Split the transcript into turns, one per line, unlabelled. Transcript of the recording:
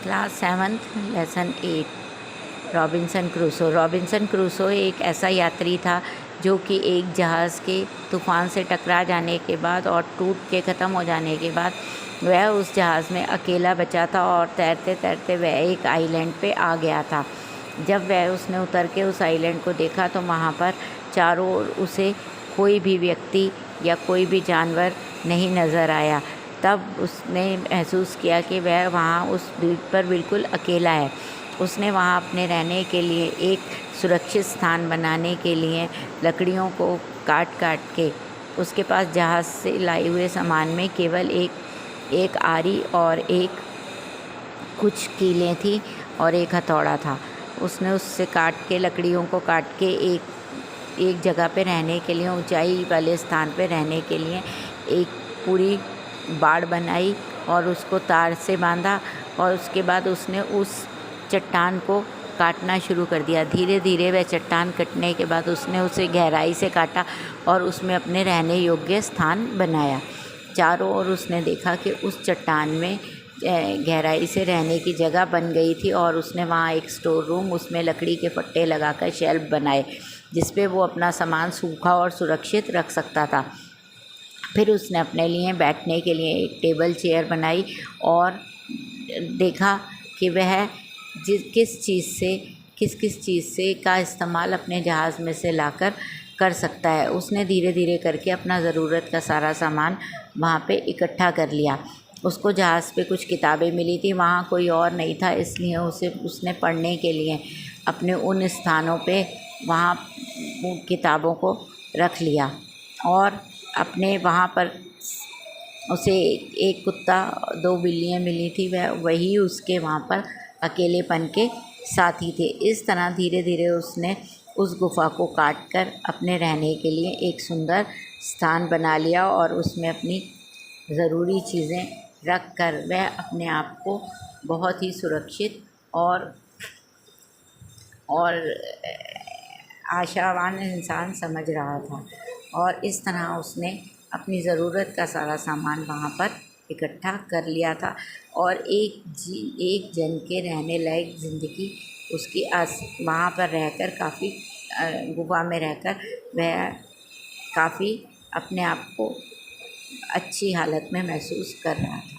Class 7th lesson 8 Robinson Crusoe. Robinson Crusoe एक ऐसा यात्री था जो कि एक जहाज़ के तूफ़ान से टकरा जाने के बाद और टूट के ख़त्म हो जाने के बाद वह उस जहाज़ में अकेला बचा था और तैरते तैरते वह एक आइलैंड पे आ गया था। जब उसने उतर के उस आइलैंड को देखा तो वहाँ पर चारों ओर उसे कोई भी व्यक्ति या कोई भी जानवर नहीं नज़र आया। तब उसने महसूस किया कि वह वहाँ उस द्वीप पर बिल्कुल अकेला है। उसने वहाँ अपने रहने के लिए एक सुरक्षित स्थान बनाने के लिए लकड़ियों को काट काट के, उसके पास जहाज़ से लाए हुए सामान में केवल एक आरी और एक कुछ कीलें थी और एक हथौड़ा था। उसने उससे लकड़ियों को काट के एक जगह पे रहने के लिए, ऊंचाई वाले स्थान पे रहने के लिए एक पूरी बाड़ बनाई और उसको तार से बांधा और उसके बाद उसने उस चट्टान को काटना शुरू कर दिया। धीरे धीरे वह चट्टान कटने के बाद उसने उसे गहराई से काटा और उसमें अपने रहने योग्य स्थान बनाया। चारों ओर उसने देखा कि उस चट्टान में गहराई से रहने की जगह बन गई थी और उसने वहाँ एक स्टोर रूम, उसमें लकड़ी के फट्टे लगाकर शेल्फ बनाए जिस पे वो अपना सामान सूखा और सुरक्षित रख सकता था। फिर उसने अपने लिए बैठने के लिए एक टेबल चेयर बनाई और देखा कि वह किस चीज़ से का इस्तेमाल अपने जहाज़ में से लाकर कर सकता है। उसने धीरे धीरे करके अपना ज़रूरत का सारा सामान वहाँ पे इकट्ठा कर लिया। उसको जहाज़ पे कुछ किताबें मिली थी, वहाँ कोई और नहीं था, इसलिए उसने पढ़ने के लिए अपने उन स्थानों पे वहाँ किताबों को रख लिया और अपने वहाँ पर उसे एक कुत्ता, 2 बिल्लियाँ मिली थी, वही उसके वहाँ पर अकेलेपन के साथी थे। इस तरह धीरे धीरे उसने उस गुफ़ा को काट कर अपने रहने के लिए एक सुंदर स्थान बना लिया और उसमें अपनी ज़रूरी चीज़ें रख कर वह अपने आप को बहुत ही सुरक्षित और आशावान इंसान समझ रहा था। और इस तरह उसने अपनी ज़रूरत का सारा सामान वहाँ पर इकट्ठा कर लिया था और एक जन के रहने लायक ज़िंदगी उसकी वहाँ पर रहकर काफ़ी गुफा में रहकर वह काफ़ी अपने आप को अच्छी हालत में महसूस कर रहा था।